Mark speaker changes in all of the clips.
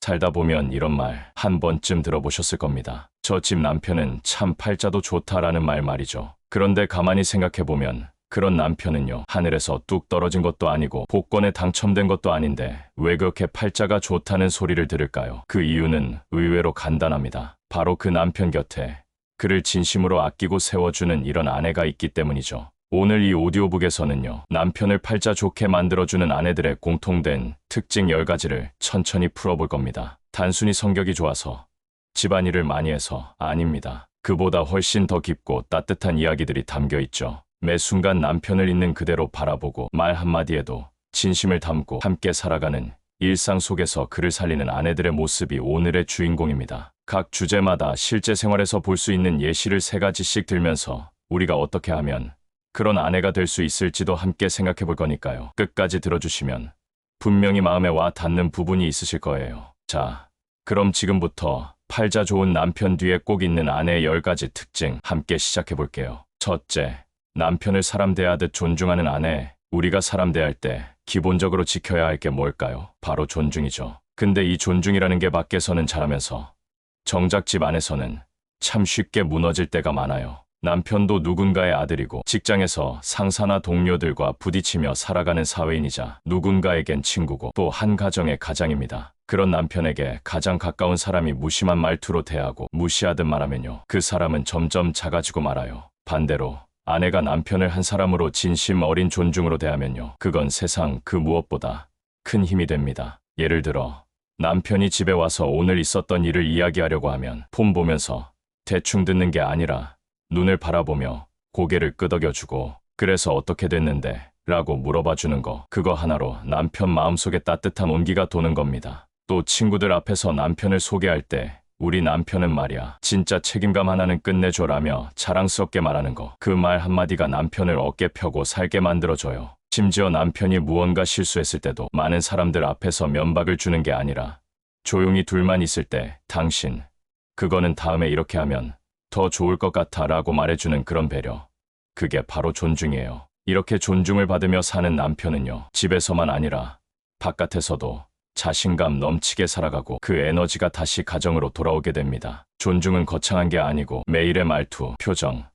Speaker 1: 살다 보면 이런 말 한 번쯤 들어보셨을 겁니다. 저 집 남편은 참 팔자도 좋다라는 말이죠. 그런데 가만히 생각해보면 그런 남편은요, 하늘에서 뚝 떨어진 것도 아니고 복권에 당첨된 것도 아닌데 왜 그렇게 팔자가 좋다는 소리를 들을까요? 그 이유는 의외로 간단합니다. 바로 그 남편 곁에 그를 진심으로 아끼고 세워주는 이런 아내가 있기 때문이죠. 오늘 이 오디오북에서는요, 남편을 팔자 좋게 만들어주는 아내들의 공통된 특징 10가지를 천천히 풀어볼 겁니다. 단순히 성격이 좋아서, 집안일을 많이 해서 아닙니다. 그보다 훨씬 더 깊고 따뜻한 이야기들이 담겨 있죠. 매 순간 남편을 있는 그대로 바라보고 말 한마디에도 진심을 담고 함께 살아가는 일상 속에서 그를 살리는 아내들의 모습이 오늘의 주인공입니다. 각 주제마다 실제 생활에서 볼 수 있는 예시를 3가지씩 들면서 우리가 어떻게 하면 그런 아내가 될 수 있을지도 함께 생각해 볼 거니까요. 끝까지 들어주시면 분명히 마음에 와 닿는 부분이 있으실 거예요. 자, 그럼 지금부터 팔자 좋은 남편 뒤에 꼭 있는 아내의 10가지 특징 함께 시작해 볼게요. 첫째, 남편을 사람 대하듯 존중하는 아내. 우리가 사람 대할 때 기본적으로 지켜야 할 게 뭘까요? 바로 존중이죠. 근데 이 존중이라는 게 밖에서는 잘하면서 정작 집 안에서는 참 쉽게 무너질 때가 많아요. 남편도 누군가의 아들이고 직장에서 상사나 동료들과 부딪히며 살아가는 사회인이자 누군가에겐 친구고 또 한 가정의 가장입니다. 그런 남편에게 가장 가까운 사람이 무심한 말투로 대하고 무시하듯 말하면요, 그 사람은 점점 작아지고 말아요. 반대로 아내가 남편을 한 사람으로 진심 어린 존중으로 대하면요, 그건 세상 그 무엇보다 큰 힘이 됩니다. 예를 들어 남편이 집에 와서 오늘 있었던 일을 이야기하려고 하면 폰 보면서 대충 듣는 게 아니라 눈을 바라보며 고개를 끄덕여주고 그래서 어떻게 됐는데? 라고 물어봐주는 거, 그거 하나로 남편 마음속에 따뜻한 온기가 도는 겁니다. 또 친구들 앞에서 남편을 소개할 때 우리 남편은 말이야 진짜 책임감 하나는 끝내줘라며 자랑스럽게 말하는 거, 그 말 한마디가 남편을 어깨 펴고 살게 만들어줘요. 심지어 남편이 무언가 실수했을 때도 많은 사람들 앞에서 면박을 주는 게 아니라 조용히 둘만 있을 때 당신, 그거는 다음에 이렇게 하면 더 좋을 것 같아 라고 말해주는 그런 배려, 그게 바로 존중이에요. 이렇게 존중을 받으며 사는 남편은요, 집에서만 아니라 바깥에서도 자신감 넘치게 살아가고 그 에너지가 다시 가정으로 돌아오게 됩니다. 존중은 거창한 게 아니고 매일의 말투, 표정,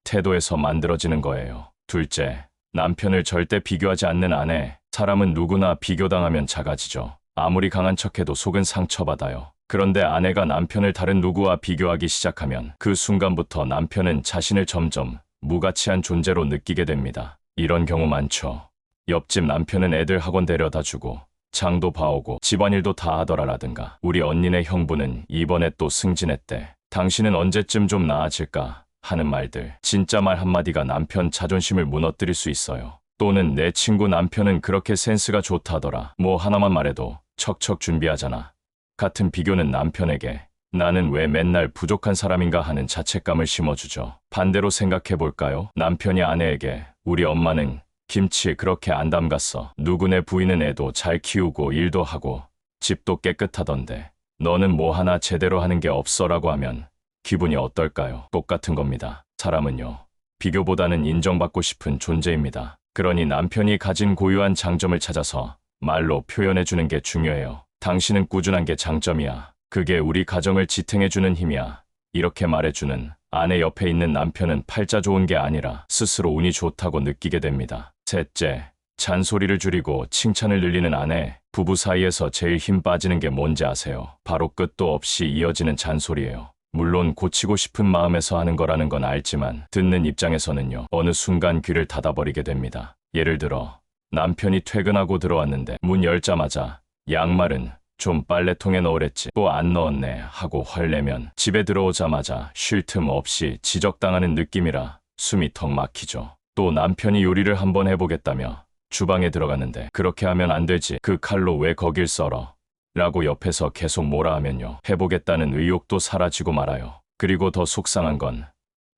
Speaker 1: 태도에서 만들어지는 거예요. 둘째, 남편을 절대 비교하지 않는 아내. 사람은 누구나 비교당하면 작아지죠. 아무리 강한 척해도 속은 상처받아요. 그런데 아내가 남편을 다른 누구와 비교하기 시작하면 그 순간부터 남편은 자신을 점점 무가치한 존재로 느끼게 됩니다. 이런 경우 많죠. 옆집 남편은 애들 학원 데려다주고 장도 봐오고 집안일도 다 하더라라든가, 우리 언니네 형부는 이번에 또 승진했대. 당신은 언제쯤 좀 나아질까? 하는 말들, 진짜 말 한마디가 남편 자존심을 무너뜨릴 수 있어요. 또는 내 친구 남편은 그렇게 센스가 좋다더라. 뭐 하나만 말해도 척척 준비하잖아. 같은 비교는 남편에게 나는 왜 맨날 부족한 사람인가 하는 자책감을 심어주죠. 반대로 생각해볼까요? 남편이 아내에게 우리 엄마는 김치 그렇게 안 담갔어. 누구네 부인은 애도 잘 키우고 일도 하고 집도 깨끗하던데 너는 뭐 하나 제대로 하는 게 없어 라고 하면 기분이 어떨까요? 똑같은 겁니다. 사람은요, 비교보다는 인정받고 싶은 존재입니다. 그러니 남편이 가진 고유한 장점을 찾아서 말로 표현해주는 게 중요해요. 당신은 꾸준한 게 장점이야. 그게 우리 가정을 지탱해주는 힘이야. 이렇게 말해주는 아내 옆에 있는 남편은 팔자 좋은 게 아니라 스스로 운이 좋다고 느끼게 됩니다. 셋째, 잔소리를 줄이고 칭찬을 늘리는 아내. 부부 사이에서 제일 힘 빠지는 게 뭔지 아세요? 바로 끝도 없이 이어지는 잔소리예요. 물론 고치고 싶은 마음에서 하는 거라는 건 알지만 듣는 입장에서는요, 어느 순간 귀를 닫아버리게 됩니다. 예를 들어 남편이 퇴근하고 들어왔는데 문 열자마자 양말은 좀 빨래통에 넣으랬지 또 안 넣었네 하고 화내면 집에 들어오자마자 쉴 틈 없이 지적당하는 느낌이라 숨이 턱 막히죠. 또 남편이 요리를 한번 해보겠다며 주방에 들어갔는데 그렇게 하면 안 되지, 그 칼로 왜 거길 썰어? 라고 옆에서 계속 뭐라 하면요, 해보겠다는 의욕도 사라지고 말아요. 그리고 더 속상한 건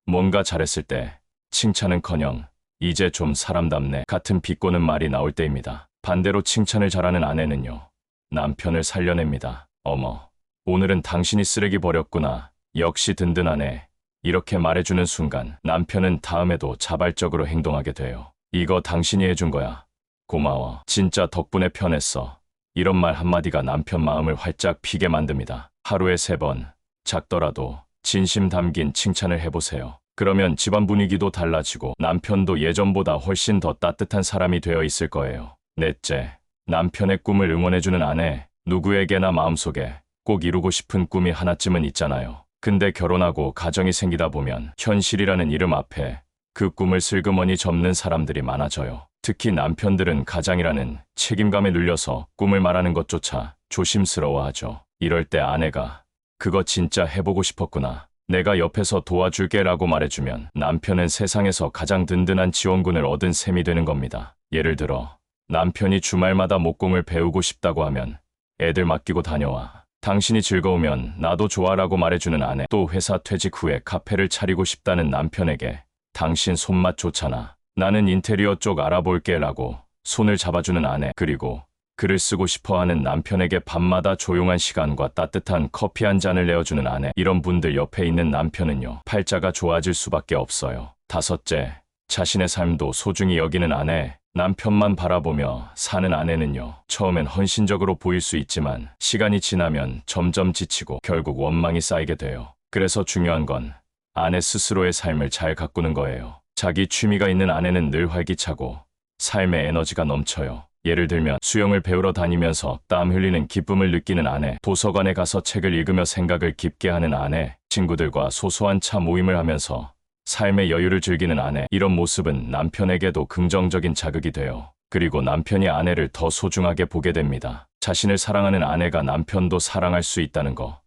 Speaker 1: 뭔가 잘했을 때 칭찬은커녕 이제 좀 사람답네 같은 비꼬는 말이 나올 때입니다. 반대로 칭찬을 잘하는 아내는요, 남편을 살려냅니다. 어머, 오늘은 당신이 쓰레기 버렸구나. 역시 든든하네. 이렇게 말해주는 순간 남편은 다음에도 자발적으로 행동하게 돼요. 이거 당신이 해준 거야. 고마워. 진짜 덕분에 편했어. 이런 말 한마디가 남편 마음을 활짝 피게 만듭니다. 하루에 3번, 작더라도 진심 담긴 칭찬을 해보세요. 그러면 집안 분위기도 달라지고 남편도 예전보다 훨씬 더 따뜻한 사람이 되어 있을 거예요. 넷째, 남편의 꿈을 응원해주는 아내. 누구에게나 마음속에 꼭 이루고 싶은 꿈이 하나쯤은 있잖아요. 근데 결혼하고 가정이 생기다 보면 현실이라는 이름 앞에 그 꿈을 슬그머니 접는 사람들이 많아져요. 특히 남편들은 가장이라는 책임감에 눌려서 꿈을 말하는 것조차 조심스러워하죠. 이럴 때 아내가 그거 진짜 해보고 싶었구나. 내가 옆에서 도와줄게라고 말해주면 남편은 세상에서 가장 든든한 지원군을 얻은 셈이 되는 겁니다. 예를 들어 남편이 주말마다 목공을 배우고 싶다고 하면 애들 맡기고 다녀와. 당신이 즐거우면 나도 좋아라고 말해주는 아내. 또 회사 퇴직 후에 카페를 차리고 싶다는 남편에게 당신 손맛 좋잖아. 나는 인테리어 쪽 알아볼게 라고 손을 잡아주는 아내. 그리고 글을 쓰고 싶어하는 남편에게 밤마다 조용한 시간과 따뜻한 커피 한 잔을 내어주는 아내. 이런 분들 옆에 있는 남편은요, 팔자가 좋아질 수밖에 없어요. 다섯째, 자신의 삶도 소중히 여기는 아내. 남편만 바라보며 사는 아내는요, 처음엔 헌신적으로 보일 수 있지만 시간이 지나면 점점 지치고 결국 원망이 쌓이게 돼요. 그래서 중요한 건 아내 스스로의 삶을 잘 가꾸는 거예요. 자기 취미가 있는 아내는 늘 활기차고 삶의 에너지가 넘쳐요. 예를 들면 수영을 배우러 다니면서 땀 흘리는 기쁨을 느끼는 아내, 도서관에 가서 책을 읽으며 생각을 깊게 하는 아내, 친구들과 소소한 차 모임을 하면서 삶의 여유를 즐기는 아내. 이런 모습은 남편에게도 긍정적인 자극이 돼요. 그리고 남편이 아내를 더 소중하게 보게 됩니다. 자신을 사랑하는 아내가 남편도 사랑할 수 있다는 거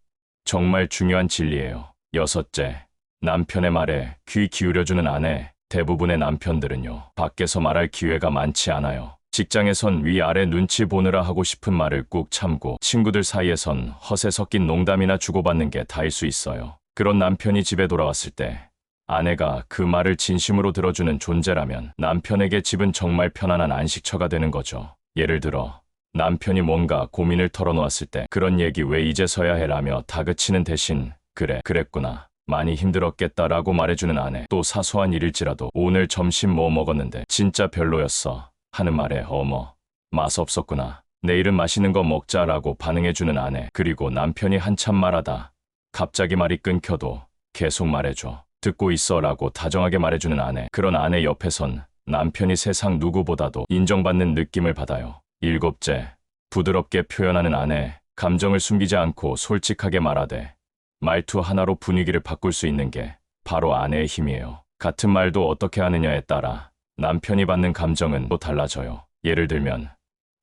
Speaker 1: 정말 중요한 진리예요. 여섯째, 남편의 말에 귀 기울여주는 아내. 대부분의 남편들은요, 밖에서 말할 기회가 많지 않아요. 직장에선 위아래 눈치 보느라 하고 싶은 말을 꾹 참고 친구들 사이에선 허세 섞인 농담이나 주고받는 게 다일 수 있어요. 그런 남편이 집에 돌아왔을 때 아내가 그 말을 진심으로 들어주는 존재라면 남편에게 집은 정말 편안한 안식처가 되는 거죠. 예를 들어 남편이 뭔가 고민을 털어놓았을 때 그런 얘기 왜 이제서야 해라며 다그치는 대신 그래, 그랬구나. 많이 힘들었겠다라고 말해주는 아내. 또 사소한 일일지라도 오늘 점심 뭐 먹었는데 진짜 별로였어 하는 말에 어머, 맛없었구나. 내일은 맛있는 거 먹자라고 반응해주는 아내. 그리고 남편이 한참 말하다 갑자기 말이 끊겨도 계속 말해줘. 듣고 있어라고 다정하게 말해주는 아내. 그런 아내 옆에선 남편이 세상 누구보다도 인정받는 느낌을 받아요. 일곱째, 부드럽게 표현하는 아내. 감정을 숨기지 않고 솔직하게 말하되 말투 하나로 분위기를 바꿀 수 있는 게 바로 아내의 힘이에요. 같은 말도 어떻게 하느냐에 따라 남편이 받는 감정은 또 달라져요. 예를 들면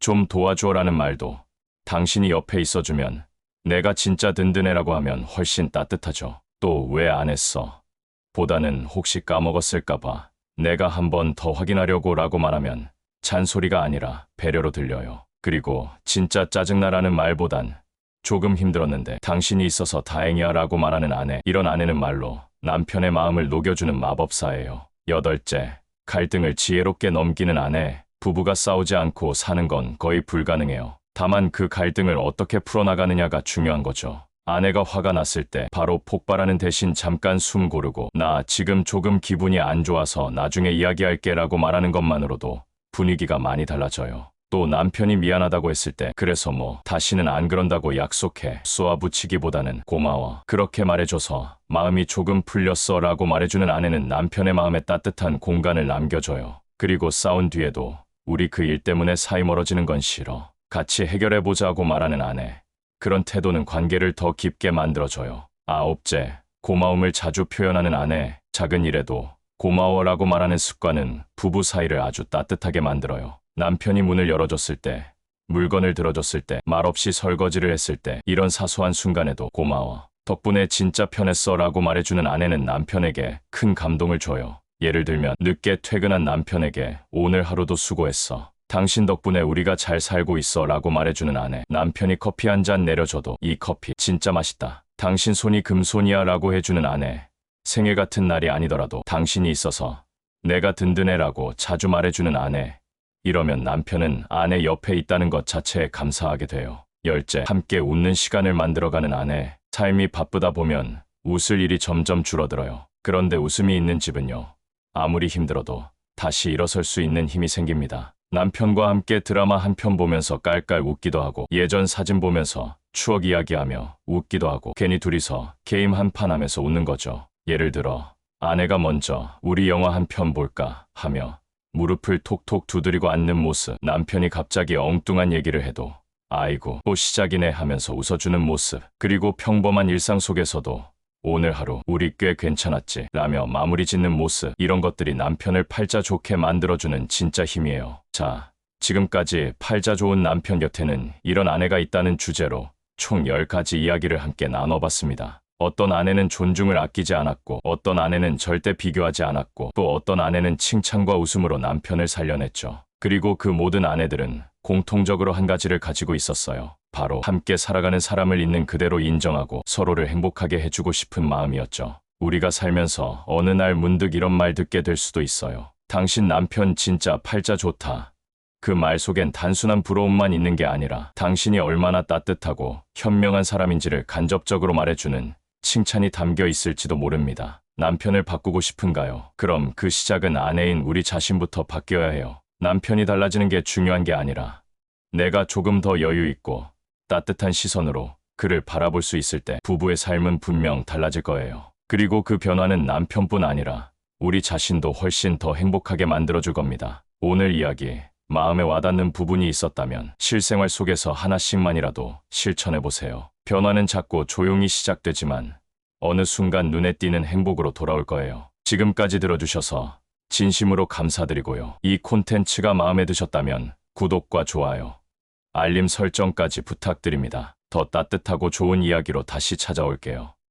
Speaker 1: 좀 도와줘라는 말도 당신이 옆에 있어주면, 내가 진짜 든든해라고 하면 훨씬 따뜻하죠. 또 왜 안 했어? 보다는 혹시 까먹었을까봐 내가 한 번 더 확인하려고 라고 말하면 잔소리가 아니라 배려로 들려요. 그리고 진짜 짜증나라는 말보단 조금 힘들었는데 당신이 있어서 다행이야 라고 말하는 아내. 이런 아내는 말로 남편의 마음을 녹여주는 마법사예요. 여덟째, 갈등을 지혜롭게 넘기는 아내. 부부가 싸우지 않고 사는 건 거의 불가능해요. 다만 그 갈등을 어떻게 풀어나가느냐가 중요한 거죠. 아내가 화가 났을 때 바로 폭발하는 대신 잠깐 숨 고르고 나 지금 조금 기분이 안 좋아서 나중에 이야기할게 라고 말하는 것만으로도 분위기가 많이 달라져요. 또 남편이 미안하다고 했을 때 그래서 뭐 다시는 안 그런다고 약속해 쏘아붙이기보다는 고마워 그렇게 말해줘서 마음이 조금 풀렸어 라고 말해주는 아내는 남편의 마음에 따뜻한 공간을 남겨줘요. 그리고 싸운 뒤에도 우리 그 일 때문에 사이 멀어지는 건 싫어, 같이 해결해보자고 말하는 아내. 그런 태도는 관계를 더 깊게 만들어줘요. 아홉째, 고마움을 자주 표현하는 아내. 작은 일에도 고마워라고 말하는 습관은 부부 사이를 아주 따뜻하게 만들어요. 남편이 문을 열어줬을 때, 물건을 들어줬을 때, 말없이 설거지를 했을 때 이런 사소한 순간에도 고마워, 덕분에 진짜 편했어 라고 말해주는 아내는 남편에게 큰 감동을 줘요. 예를 들면 늦게 퇴근한 남편에게 오늘 하루도 수고했어, 당신 덕분에 우리가 잘 살고 있어 라고 말해주는 아내. 남편이 커피 한 잔 내려줘도 이 커피 진짜 맛있다, 당신 손이 금손이야 라고 해주는 아내. 생일 같은 날이 아니더라도 당신이 있어서 내가 든든해 라고 자주 말해주는 아내. 이러면 남편은 아내 옆에 있다는 것 자체에 감사하게 돼요. 열째, 함께 웃는 시간을 만들어가는 아내. 삶이 바쁘다 보면 웃을 일이 점점 줄어들어요. 그런데 웃음이 있는 집은요, 아무리 힘들어도 다시 일어설 수 있는 힘이 생깁니다. 남편과 함께 드라마 한 편 보면서 깔깔 웃기도 하고 예전 사진 보면서 추억 이야기하며 웃기도 하고 괜히 둘이서 게임 한 판 하면서 웃는 거죠. 예를 들어 아내가 먼저 우리 영화 한 편 볼까 하며 무릎을 톡톡 두드리고 앉는 모습, 남편이 갑자기 엉뚱한 얘기를 해도 아이고 또 시작이네 하면서 웃어주는 모습, 그리고 평범한 일상 속에서도 오늘 하루 우리 꽤 괜찮았지 라며 마무리 짓는 모습, 이런 것들이 남편을 팔자 좋게 만들어주는 진짜 힘이에요. 자, 지금까지 팔자 좋은 남편 곁에는 이런 아내가 있다는 주제로 총 10가지 이야기를 함께 나눠봤습니다. 어떤 아내는 존중을 아끼지 않았고, 어떤 아내는 절대 비교하지 않았고, 또 어떤 아내는 칭찬과 웃음으로 남편을 살려냈죠. 그리고 그 모든 아내들은 공통적으로 한 가지를 가지고 있었어요. 바로 함께 살아가는 사람을 있는 그대로 인정하고 서로를 행복하게 해주고 싶은 마음이었죠. 우리가 살면서 어느 날 문득 이런 말 듣게 될 수도 있어요. 당신 남편 진짜 팔자 좋다. 그 말 속엔 단순한 부러움만 있는 게 아니라 당신이 얼마나 따뜻하고 현명한 사람인지를 간접적으로 말해주는 칭찬이 담겨 있을지도 모릅니다. 남편을 바꾸고 싶은가요? 그럼 그 시작은 아내인 우리 자신부터 바뀌어야 해요. 남편이 달라지는 게 중요한 게 아니라 내가 조금 더 여유 있고 따뜻한 시선으로 그를 바라볼 수 있을 때 부부의 삶은 분명 달라질 거예요. 그리고 그 변화는 남편뿐 아니라 우리 자신도 훨씬 더 행복하게 만들어줄 겁니다. 오늘 이야기 마음에 와닿는 부분이 있었다면 실생활 속에서 하나씩만이라도 실천해보세요. 변화는 작고 조용히 시작되지만 어느 순간 눈에 띄는 행복으로 돌아올 거예요. 지금까지 들어주셔서 진심으로 감사드리고요. 이 콘텐츠가 마음에 드셨다면 구독과 좋아요, 알림 설정까지 부탁드립니다. 더 따뜻하고 좋은 이야기로 다시 찾아올게요.